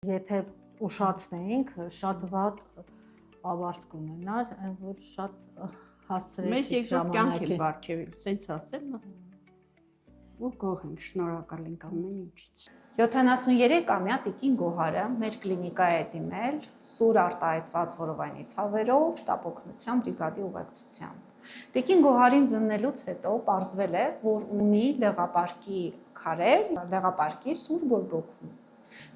Եթե ուշացնեինք, շատ վատ ավարտ կունենար, որ շատ հասցրեցիք ժամանակին։ Մեզ բարգեւիլ, սենց ասեմ, ու գոհ ենք, շնորհակալ ենք ամեն ինչից։ 73-ամյա Տիկին Գոհարը մեր կլինիկա է դիմել սուր արտահայտված որովայնի ցավերով շտապօգնության բրիգադի ուղեկցությամբ։ Տիկին Գոհարին զննելուց հետո պարզվել է, որ ունի լեղապարկի քարեր, լեղապարկի սուր բորբոքում։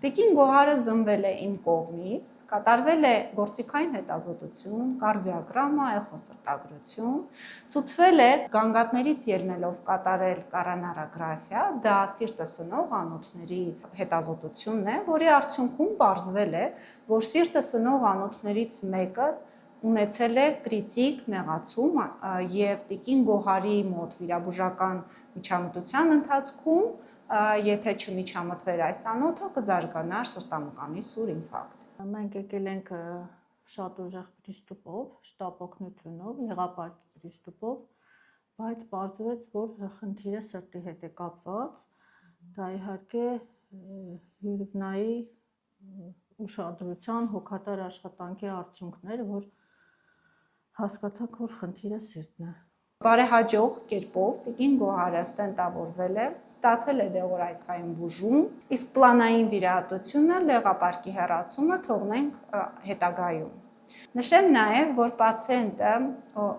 Տիկին Գոհարը զնվել է իմ կողմից, կատարվել է գործիքային հետազոտություն, կարդիոգրամա, էխոսրտագրություն, ցուցվել է գանգատներից ելնելով կատարել կոռոնարոգրաֆիա, դա սիրտը սնող անոթների հետազոտությունն է, որի արդյունքում պարզվել է, որ սիրտը սնող անոթներից մեկը ունեցել է կրիտիկ նեղացում եւ Տիկին Գոհարի մոտ վիրաբուժական միջամտության ընթացքում եթե չմիջամտվեր այս անոթը կզարգանար սրտամկանի սուր ինֆարկտ։ Մենք եկել ենք շատ ուժեղ պրիստուպով, շտապօգնությունով, լեղապարկի պրիստուպով, բայց պարզվեց, որ խնդիրը սրտի հետ է կապված, դա իհարկե հյուրիվնայի ուշադրության, հոգատար աշխատանքի արդյունքներ, որ հասկացանք, որ խնդիրը սիրտն է։ Բարեհաջող կերպով Տիկին Գոհարը ստենտավորվել է, ստացել է դեղորայքային բուժում, իսկ պլանային վիրահատությունը լեղապարկի հեռացումը թողնենք հետագայում։ Նշեմ նաև, որ պացիենտը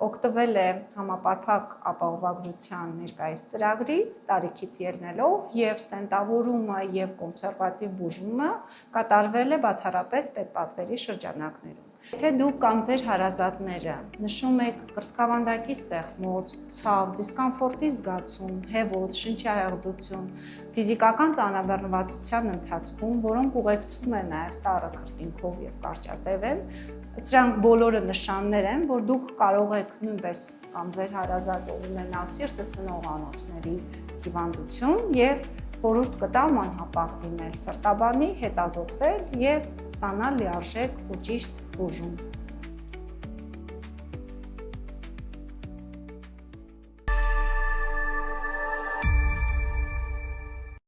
օգտվել է համապարփակ ապահովագրության ներկայիս ծրագրից, տարիքից ելնելով եւ ստենտավորումը եւ կոնսերվատիվ բուժումը կատարվել է բացառապես պետպատվերի շրջանակներում։ Եթե դուք կամ ձեր հարազատները նշում եք կրծքավանդակի սեղմոց, ցավ, դիսկոմֆորտի զգացում, հեվոց, շնչահեղձություն, ֆիզիկական ծանրաբեռնվածության ընթացքում, որոնք ուղեկցվում են նաև սառը քրտինքով եւ կարճատև են, սրանք բոլորը նշաններ են, որ դուք կարող եք նույնպես կամ ձեր հարազատը ունենալ սիրտը սնող անոթների հիվանդություն եւ խորհուրդ կտամ անհապաղ դիմել սրտաբանի, հետազոտվել եւ ստանալ լիարժեք ու ճիշտ բուժում։